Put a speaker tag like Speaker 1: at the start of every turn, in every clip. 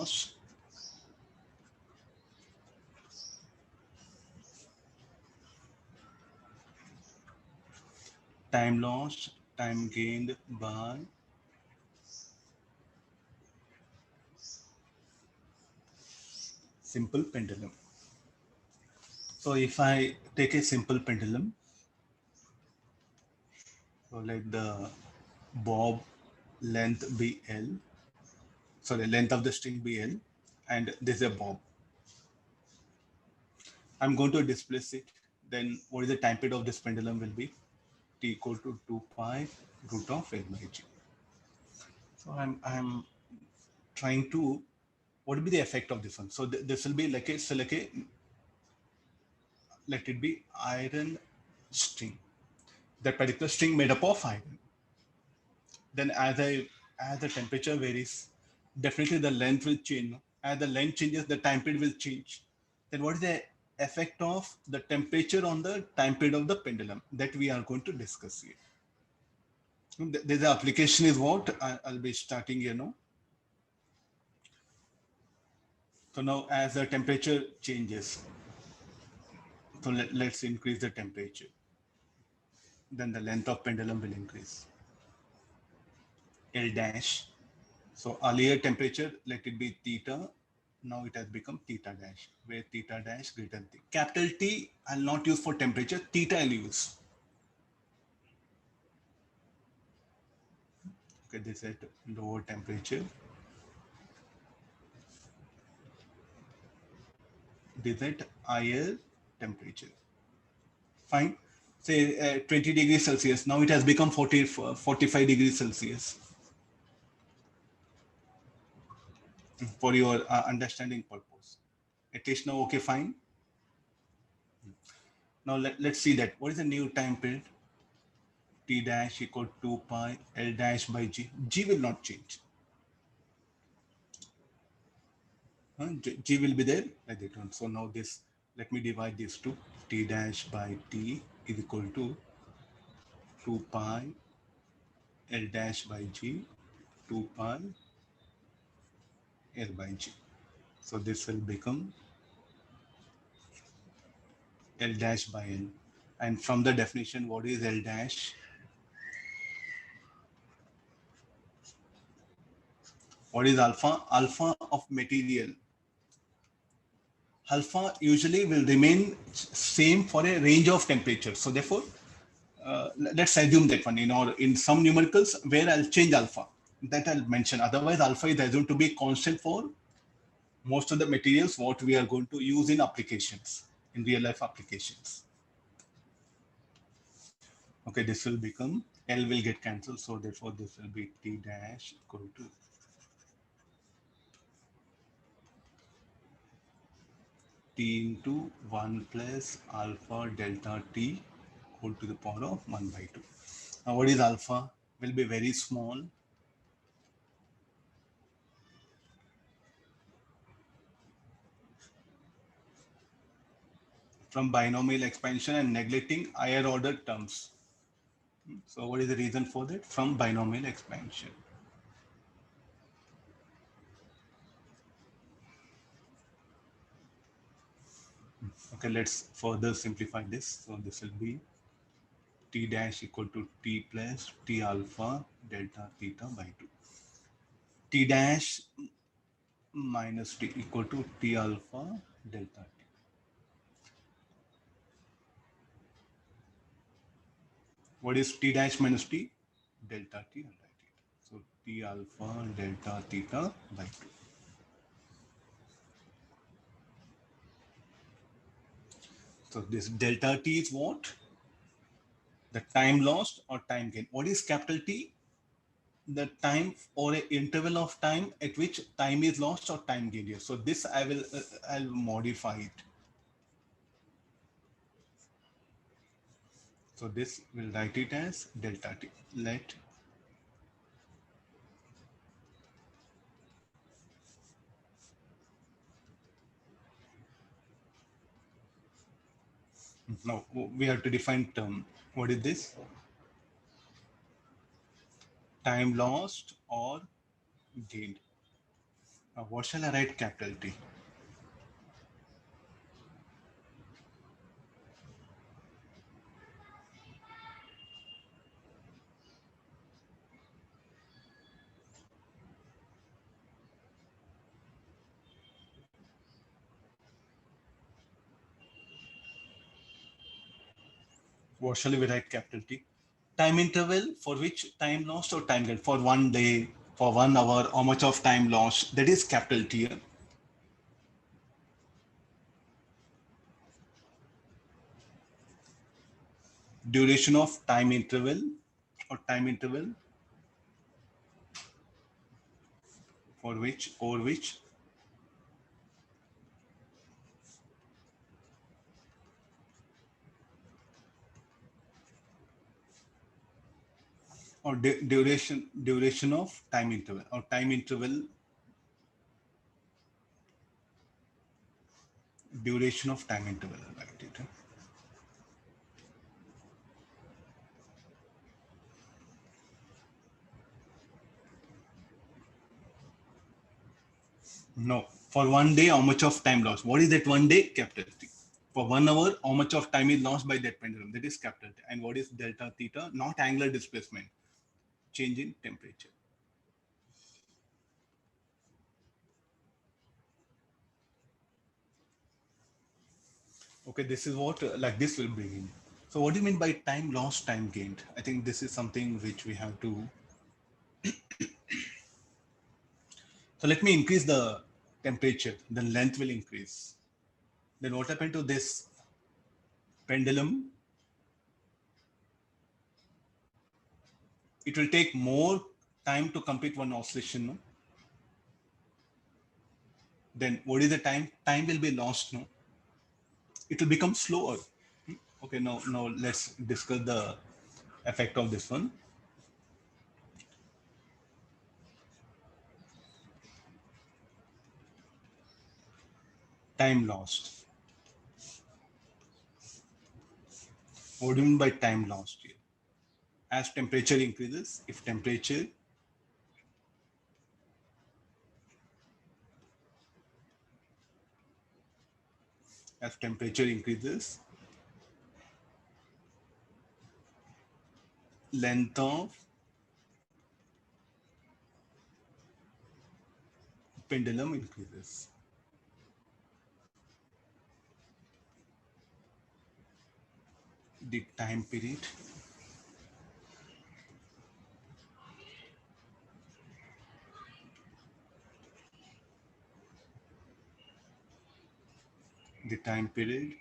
Speaker 1: loss, time lost, time gained by simple pendulum. So if I take a simple pendulum, so let the bob length be L, sorry, length of the string be L, and this is a bob. I'm going to displace it. Then what is the time period of this pendulum will be? T equal to 2 pi root of L by G. So I'm trying to, what will be the effect of this one? So this will be like a, so like a, let it be iron string. That particular string made up of iron. Then as the temperature varies, definitely the length will change. As the length changes, the time period will change. Then what is the effect of the temperature on the time period of the pendulum that we are going to discuss here? The application is what I'll be starting here now. So now as the temperature changes, so let's increase the temperature. Then the length of pendulum will increase. L dash. So earlier temperature, let it be theta. Now it has become theta dash, where theta dash greater than T. Capital T I'll not use for temperature, theta I'll use. Okay, this is at lower temperature. This is at higher temperature. Fine. Say 20 degrees Celsius. Now it has become 45 degrees Celsius. For your understanding purpose. At least now, okay, fine. Now let's see that. What is the new time period? T dash equal to 2 pi L dash by G. G will not change. G will be there like that one. So now this, let me divide this to T dash by T is equal to 2 pi L dash by G, 2 pi L by G. So this will become L dash by L. And from the definition, what is L dash? What is alpha? Alpha of material. Alpha usually will remain same for a range of temperatures. So therefore, let's assume that one in some numericals where I'll change alpha. That I'll mention. Otherwise, alpha is assumed to be constant for most of the materials what we are going to use in applications, in real life applications. Okay, this will become, L will get cancelled. So therefore, this will be T dash equal to T into 1 plus alpha delta T whole to the power of 1 by 2. Now, what is alpha? Will be very small. From binomial expansion and neglecting higher order terms. So what is the reason for that? From binomial expansion. Okay, let's further simplify this. So this will be T dash equal to T plus T alpha delta theta by 2. T dash minus T equal to T alpha delta T. What is T dash minus T? Delta T. So T alpha delta theta by 2. So this delta T is what? The time lost or time gain. What is capital T? The time or an interval of time at which time is lost or time gained here. So this I'll modify it. So this will write it as delta T. Let now we have to define term. What is this? Time lost or gained. What shall I write capital T? What shall we write capital T? Time interval for which time lost or time gain? For 1 day, for 1 hour, how much of time lost? That is capital T. Here. Duration of time interval or time interval for which or which or duration of time interval or time interval duration of time interval. Right? No. For 1 day, how much of time lost? What is that 1 day? Capital T. For 1 hour, how much of time is lost by that pendulum? That is capital T. And what is delta theta? Not angular displacement. Change in temperature. Okay, this is what like this will bring in. So what do you mean by time lost, time gained? I think this is something which we have to. So let me increase the temperature. The length will increase. Then what happened to this pendulum? It will take more time to complete one oscillation. No? Then what is the time? Time will be lost. No, it will become slower. Okay, now let's discuss the effect of this one. Time lost. What do you mean by time lost here? As temperature increases, if temperature as temperature increases, length of pendulum increases. The time period the time period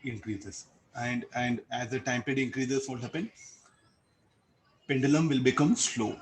Speaker 1: increases. And as the time period increases, what happens? Pendulum will become slow.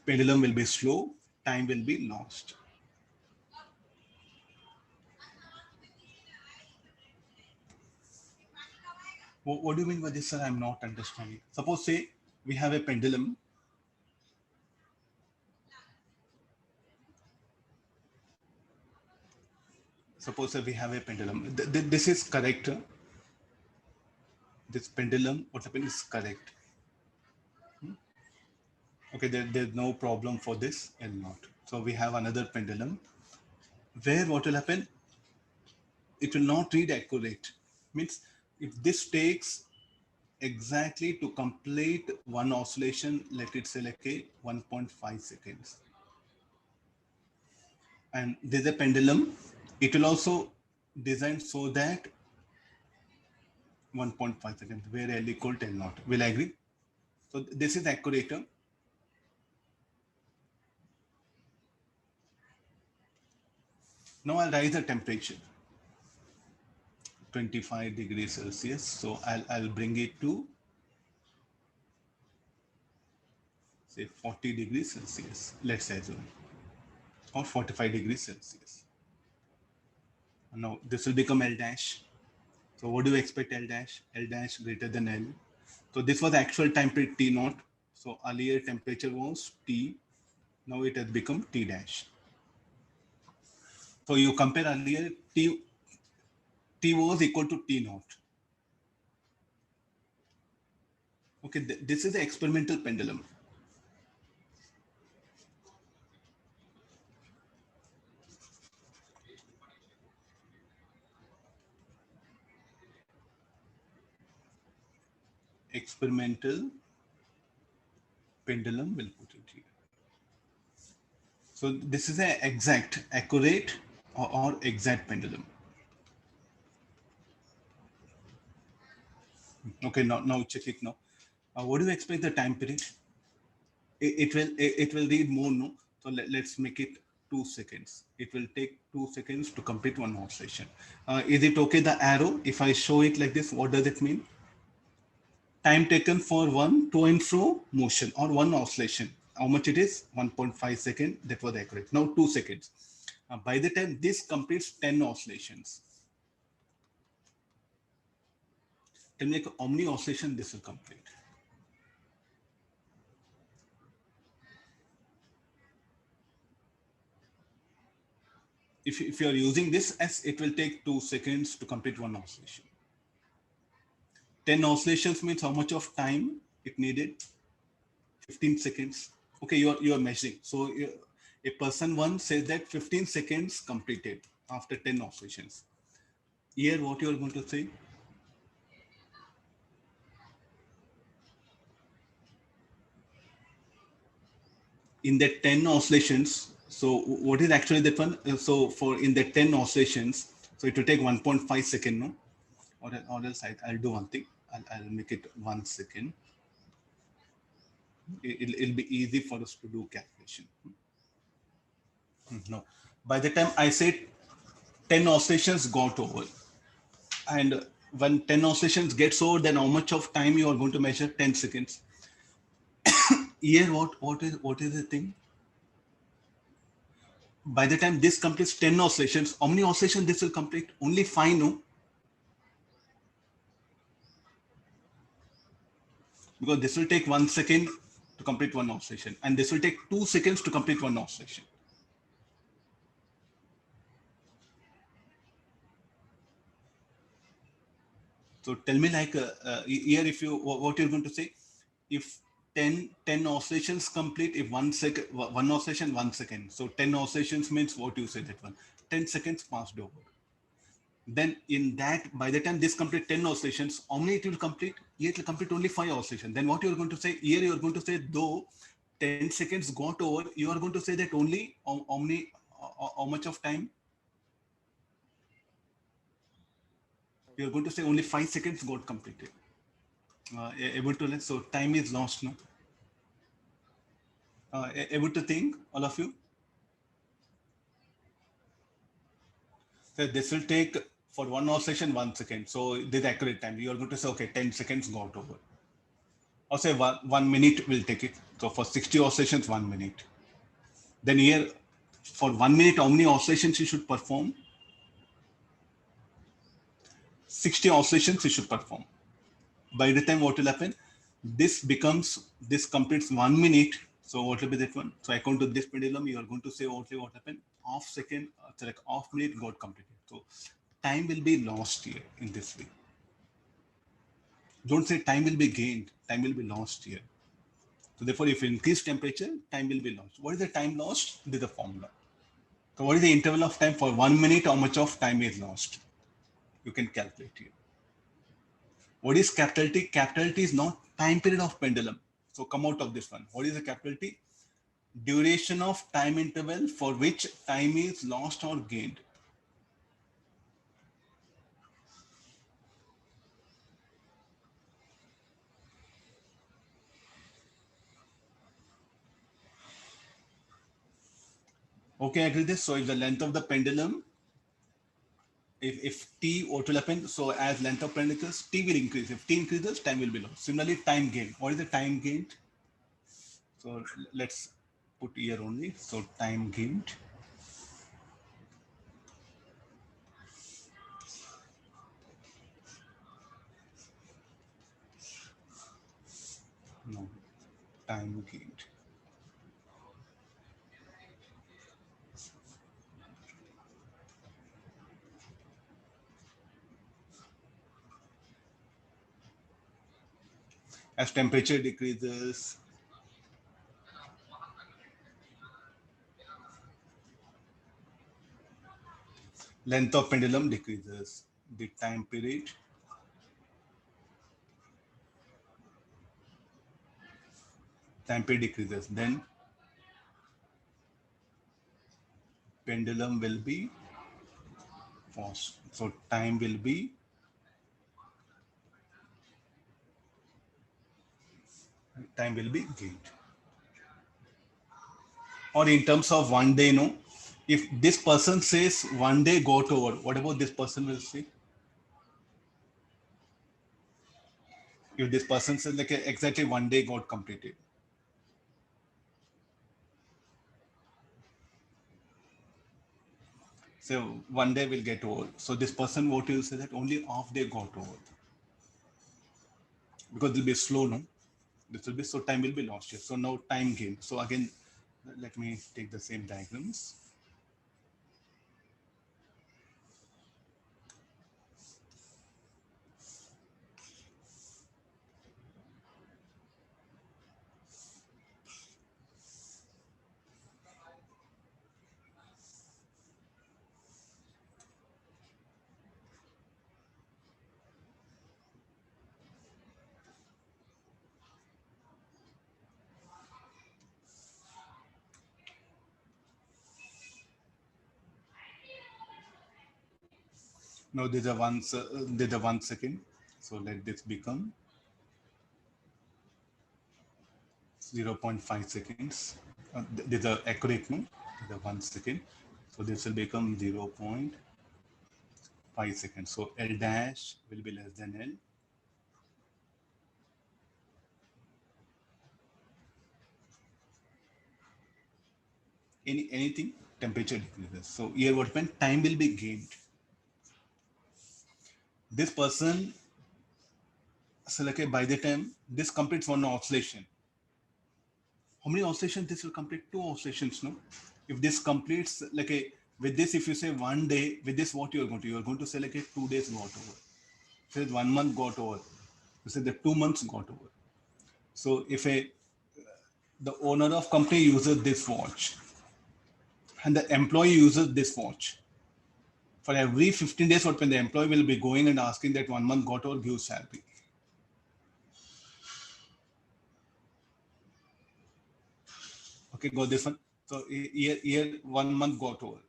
Speaker 1: Pendulum will be slow, time will be lost. What do you mean by this, sir? I'm not understanding. Suppose, say, we have a pendulum. Suppose that we have a pendulum. This is correct. This pendulum, what happened is correct. Okay, there's no problem for this L naught. So we have another pendulum where what will happen? It will not read accurate. Means if this takes exactly to complete one oscillation, let it say like a 1.5 seconds. And there's a pendulum. It will also design so that 1.5 seconds, where L equal to L naught. Will I agree? So this is accurate. Now I'll raise the temperature. 25 degrees Celsius. So I'll bring it to say 40 degrees Celsius. Let's assume, or 45 degrees Celsius. Now this will become L dash. So what do you expect L dash? L dash greater than L. So this was actual temperature T naught. So earlier temperature was T. Now it has become T dash. So you compare earlier T was equal to T naught. Okay, this is the experimental pendulum. Experimental pendulum, will put it here. So this is an exact, accurate, or exact pendulum. Okay, now check it now. What do you expect the time period? It will read more, no? So let's make it 2 seconds. It will take 2 seconds to complete one oscillation. Is it okay, the arrow? If I show it like this, what does it mean? Time taken for one to and fro motion or one oscillation. How much it is? 1.5 second. That was accurate. Now 2 seconds. By the time this completes 10 oscillations, tell me how many oscillation this will complete. If you are using this as, it will take 2 seconds to complete one oscillation. 10 oscillations means how much of time it needed? 15 seconds. Okay, you are measuring. So a person one says that 15 seconds completed after 10 oscillations. Here, what you are going to say? In the 10 oscillations, so what is actually that one? So for in the 10 oscillations, so it will take 1.5 second, no? Or else I'll do one thing. I'll make it 1 second. It'll be easy for us to do calculation. No. By the time I said 10 oscillations got over, and when 10 oscillations gets over, then how much of time you are going to measure? 10 seconds. Here, what is the thing? By the time this completes 10 oscillations, how many oscillations this will complete? Only 5, no? Because this will take 1 second to complete one oscillation, and this will take 2 seconds to complete one oscillation. So tell me, like, here, if you, what you're going to say, if 10 oscillations complete, if 1 second, one oscillation, 1 second. So 10 oscillations means what you say that one, 10 seconds passed over. Then in that, by the time this complete 10 oscillations, how many it will complete? Here it will complete only 5 oscillations. Then what you're going to say, here you're going to say, though 10 seconds got over, you are going to say that only how many, how much of time? You're going to say only 5 seconds got completed. Able to, so time is lost, no? Able to think, all of you? So this will take for one oscillation 1 second. So this is accurate time. You are going to say, okay, 10 seconds got over. Or say 1 minute will take it. So for 60 oscillations, 1 minute. Then here, for 1 minute, how many oscillations you should perform? 60 oscillations you should perform. By the time what will happen? This completes 1 minute. So what will be that one? So according to this pendulum, you are going to say what happened? Half second, so like half minute got completed. So time will be lost here in this way. Don't say time will be gained, time will be lost here. So therefore, if you increase temperature, time will be lost. What is the time lost? This is the formula. So what is the interval of time for 1 minute? How much of time is lost? You can calculate here. What is capital T? Capital T is not time period of pendulum. So come out of this one. What is the capital T? Duration of time interval for which time is lost or gained. Okay, I agree this. So if the length of the pendulum, if T, what will happen? So as length of pendulum increases, T will increase. If T increases, time will be lost. Similarly, time gain. What is the time gained? So let's put here only. So time gained. No, time gained. As temperature decreases, length of pendulum decreases. The time period decreases. Then pendulum will be fast. So time will be gained. Or in terms of one day, no. If this person says one day got over, what about this person will say? If this person says like exactly one day got completed. So one day will get over. So this person what will say that only half day got over. Because it will be slow, no? This will be so time will be lost here. So now time gain. So again, let me take the same diagrams. Now there's a 1 second. So let this become 0.5 seconds. There's a accurate no. There's a 1 second. So this will become 0.5 seconds. So L dash will be less than L. Anything temperature decreases. So here what meant time will be gained. This person, so like by the time this completes one oscillation, how many oscillations this will complete? Two oscillations, no? If this completes like a with this, if you say one day, with this what you are going to say like a 2 days got over. Say 1 month got over. You say the 2 months got over. So if the owner of company uses this watch and the employee uses this watch, for every 15 days, what when the employee will be going and asking that 1 month got over, give salary. Okay, got this one. So here 1 month got over.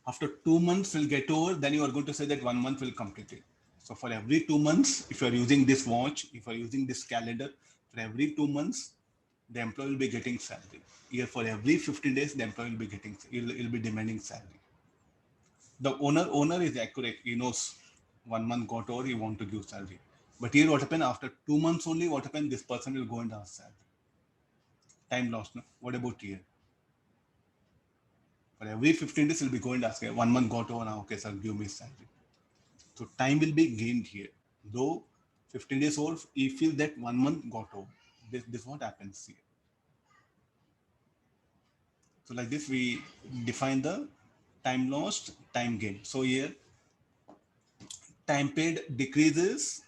Speaker 1: After 2 months will get over, then you are going to say that 1 month will complete it. So for every 2 months, if you are using this watch, if you are using this calendar, for every 2 months, the employee will be getting salary. Here for every 15 days, the employee will be getting, he'll be demanding salary. The owner is accurate. He knows 1 month got over, he want to give salary. But here what happened after 2 months only, what happened? This person will go and ask salary. Time lost. No? What about here? For every 15 days, he'll be going and asking, 1 month got over now, okay, sir, give me salary. So time will be gained here. Though 15 days old, he feels that 1 month got over. This what happens here. So like this, we define the time lost, time gained. So here, time paid decreases,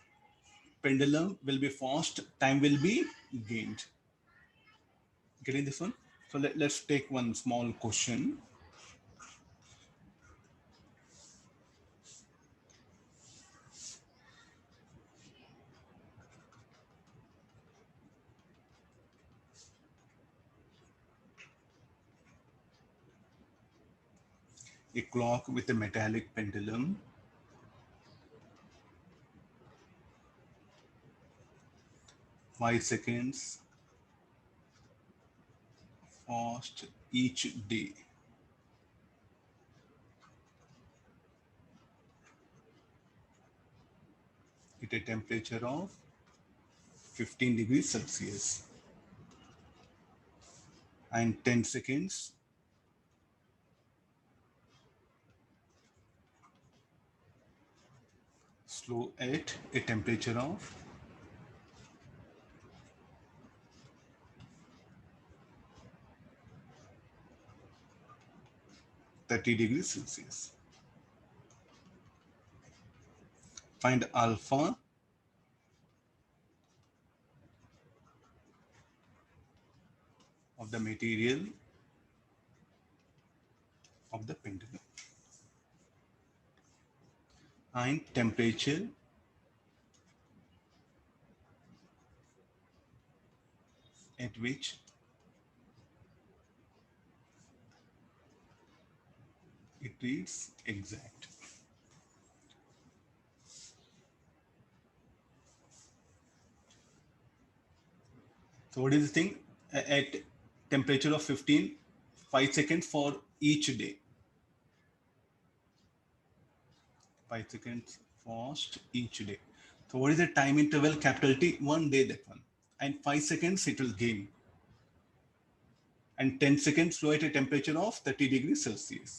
Speaker 1: pendulum will be fast, time will be gained. Getting this one? So let's take one small question. A clock with a metallic pendulum, 5 seconds fast each day. At a temperature of 15 degrees Celsius. And 10 seconds slow at a temperature of 30 degrees Celsius. Find alpha of the material of the pendulum, and temperature at which it reads exact. So what is the thing? At temperature of 15, 5 seconds for each day. 5 seconds fast each day. So what is the time interval? Capital T, 1 day, that one. And 5 seconds it will gain. And 10 seconds flow at a temperature of 30 degrees Celsius.